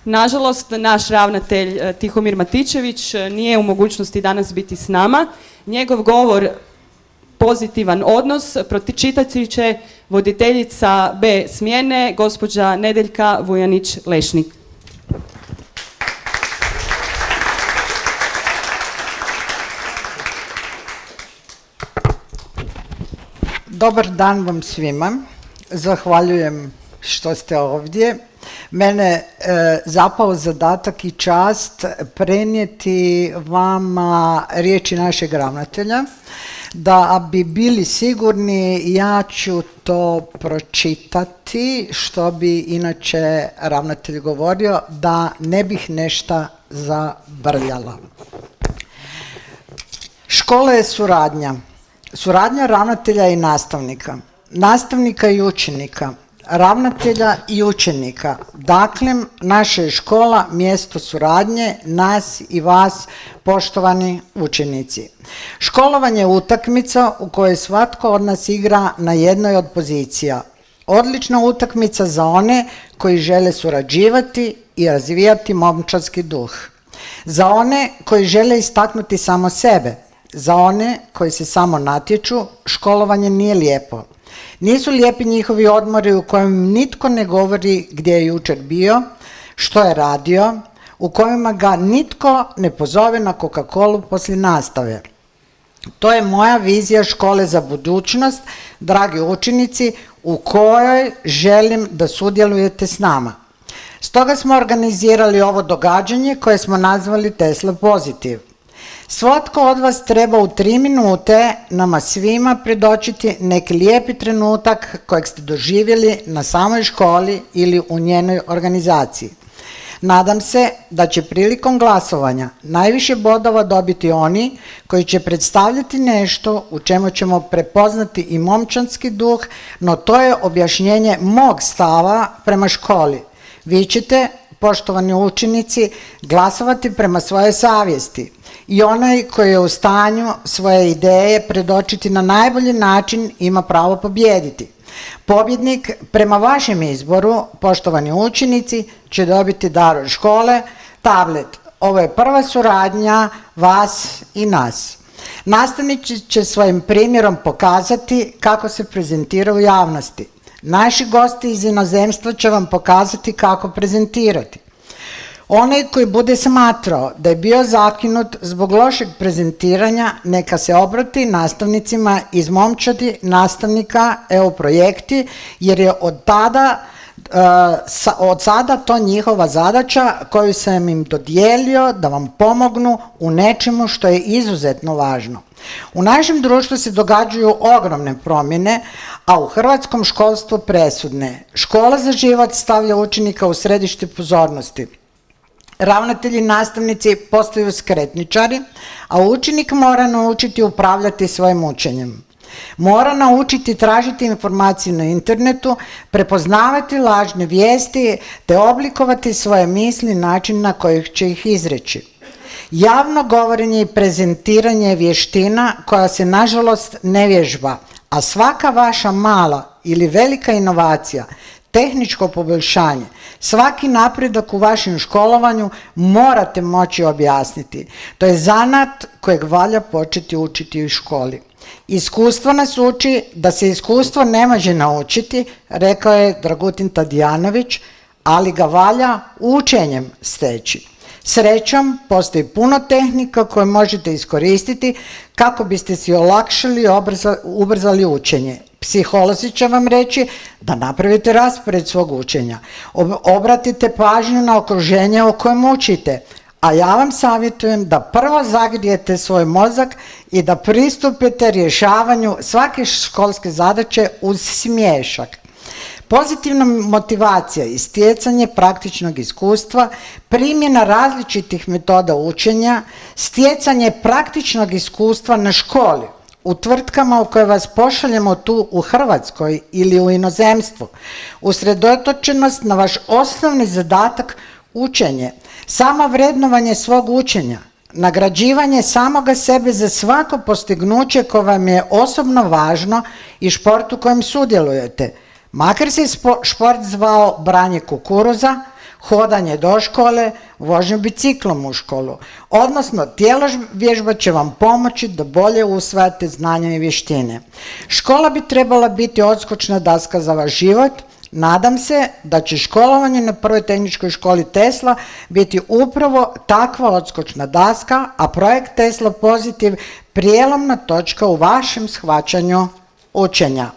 Nažalost, naš ravnatelj Tihomir Matičević nije u mogućnosti danas biti s nama. Njegov govor pozitivan odnos pročitati će voditeljica B smjene, gospođa Nedeljka Vujanić-Lešnik. Dobar dan vam svima. Zahvaljujem što ste ovdje. Mene zapao zadatak i čast prenijeti vama riječi našeg ravnatelja. Da bi bili sigurni, ja ću to pročitati, što bi inače ravnatelj govorio, da ne bih nešto zabrljala. Škola je suradnja. Suradnja ravnatelja i nastavnika. Nastavnika i učenika. Ravnatelja i učenika. Dakle, naša je škola mjesto suradnje nas i vas, poštovani učenici. Školovanje je utakmica u kojoj svatko od nas igra na jednoj od pozicija. Odlična utakmica za one koji žele surađivati i razvijati momčadski duh. Za one koji žele istaknuti samo sebe. Za one koji se samo natječu, školovanje nije lijepo. Nisu lijepi njihovi odmori u kojem nitko ne govori gdje je jučer bio, što je radio, u kojima ga nitko ne pozove na Coca-Colu poslije nastave. To je moja vizija škole za budućnost, dragi učenici, u kojoj želim da sudjelujete s nama. Stoga smo organizirali ovo događanje koje smo nazvali Tesla Pozitiv. Svatko od vas treba u 3 minute nama svima predočiti neki lijepi trenutak kojeg ste doživjeli na samoj školi ili u njenoj organizaciji. Nadam se da će prilikom glasovanja najviše bodova dobiti oni koji će predstavljati nešto u čemu ćemo prepoznati i momčanski duh, no to je objašnjenje mog stava prema školi. Vi ćete, poštovani učenici, glasovati prema svojoj savjesti. I onaj koji je u stanju svoje ideje predočiti na najbolji način ima pravo pobijediti. Pobjednik prema vašem izboru, poštovani učenici, će dobiti dar od škole, tablet. Ovo je prva suradnja vas i nas. Nastavnici će svojim primjerom pokazati kako se prezentira u javnosti. Naši gosti iz inozemstva će vam pokazati kako prezentirati. Onaj koji bude smatrao da je bio zakinut zbog lošeg prezentiranja, neka se obrati nastavnicima iz momčadi nastavnika EU projekti, jer je od sada to njihova zadaća koju sam im dodijelio da vam pomognu u nečemu što je izuzetno važno. U našem društvu se događaju ogromne promjene, a u hrvatskom školstvu presudne. Škola za život stavlja učenika u središte pozornosti. Ravnatelji i nastavnici postaju skretničari, a učenik mora naučiti upravljati svojim učenjem. Mora naučiti tražiti informacije na internetu, prepoznavati lažne vijesti, te oblikovati svoje misli i način na koji će ih izreći. Javno govorenje i prezentiranje je vještina koja se nažalost ne vježba, a svaka vaša mala ili velika inovacija, tehničko poboljšanje, svaki napredak u vašem školovanju morate moći objasniti. To je zanat kojeg valja početi učiti u školi. Iskustvo nas uči da se iskustvo ne može naučiti, rekao je Dragutin Tadijanović, ali ga valja učenjem steći. Srećom, postoji puno tehnika koje možete iskoristiti kako biste si olakšali i ubrzali učenje. Psiholozi će vam reći da napravite raspored svog učenja, obratite pažnju na okruženje u kojem učite, a ja vam savjetujem da prvo zagrijete svoj mozak i da pristupite rješavanju svake školske zadaće uz smiješak. Pozitivna motivacija i stjecanje praktičnog iskustva, primjena različitih metoda učenja, stjecanje praktičnog iskustva na školi, u tvrtkama u koje vas pošaljemo tu u Hrvatskoj ili u inozemstvu, usredotočenost na vaš osnovni zadatak učenje, samovrednovanje svog učenja, nagrađivanje samoga sebe za svako postignuće koje vam je osobno važno i šport u kojem sudjelujete. Makar se šport zvao branje kukuruza, hodanje do škole, vožnju biciklom u školu. Odnosno, tjelovježba će vam pomoći da bolje usvajate znanja i vještine. Škola bi trebala biti odskočna daska za vaš život. Nadam se da će školovanje na Prvoj tehničkoj školi Tesla biti upravo takva odskočna daska, a projekt Tesla Pozitiv prijelomna točka u vašem shvaćanju učenja.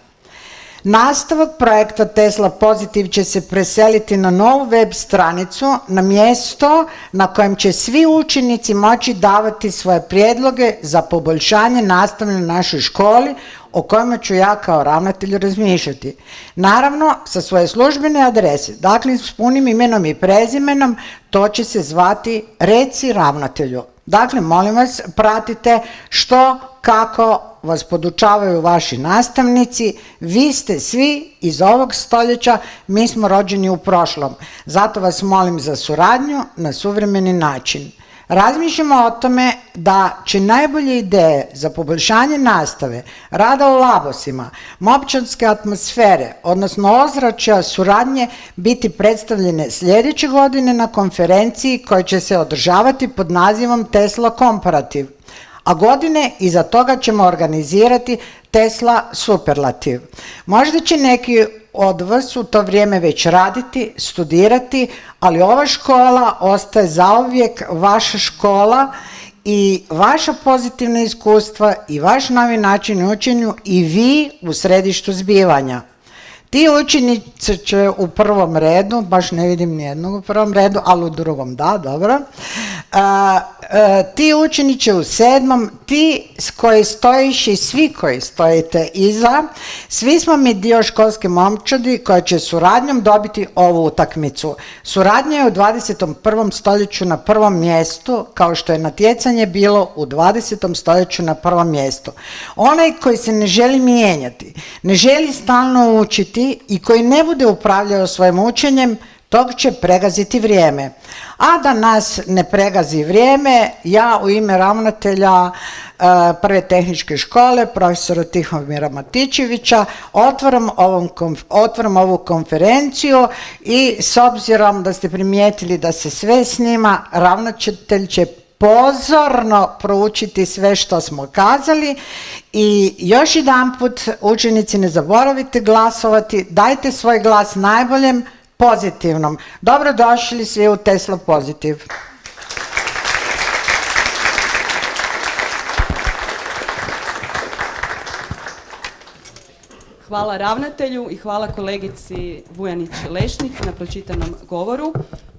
Nastavak projekta Tesla Pozitiv će se preseliti na novu web stranicu, na mjesto na kojem će svi učenici moći davati svoje prijedloge za poboljšanje nastave na našoj školi, o kojima ću ja kao ravnatelj razmišljati. Naravno, sa svoje službene adrese, dakle s punim imenom i prezimenom, to će se zvati Reci ravnatelju. Dakle, molim vas, pratite što, kako vas podučavaju vaši nastavnici. Vi ste svi iz ovog stoljeća, mi smo rođeni u prošlom. Zato vas molim za suradnju na suvremeni način. Razmišljamo o tome da će najbolje ideje za poboljšanje nastave, rada u labosima, mopčanske atmosfere, odnosno ozračja suradnje biti predstavljene sljedeće godine na konferenciji koja će se održavati pod nazivom Tesla Komparativ, a godine iza toga ćemo organizirati Tesla Superlativ. Možda će neki od vas u to vrijeme već raditi, studirati, ali ova škola ostaje zauvijek vaša škola i vaša pozitivna iskustva i vaš novi način učenju i vi u središtu zbivanja. Ti učenici će u prvom redu, baš ne vidim nijednog u prvom redu, ali u drugom da, dobro. Ti učenici u 7. ti koji stojiš i svi koji stojite iza, svi smo mi dio školske momčadi koja će suradnjom dobiti ovu utakmicu. Suradnja je u 21. stoljeću na prvom mjestu, kao što je natjecanje bilo u 20. stoljeću na prvom mjestu. Onaj koji se ne želi mijenjati, ne želi stalno učiti i koji ne bude upravljao svojim učenjem, tog će pregaziti vrijeme. A da nas ne pregazi vrijeme, ja u ime ravnatelja Prve tehničke škole, profesora Tihomira Matičevića, otvaram ovu konferenciju i s obzirom da ste primijetili da se sve snima, ravnatelj će pozorno proučiti sve što smo kazali i još jedanput, učenici, ne zaboravite glasovati, dajte svoj glas najboljem, pozitivnom. Dobrodošli svi u Tesla Pozitiv. Hvala ravnatelju i hvala kolegici Vujanić-Lešnik na pročitanom govoru.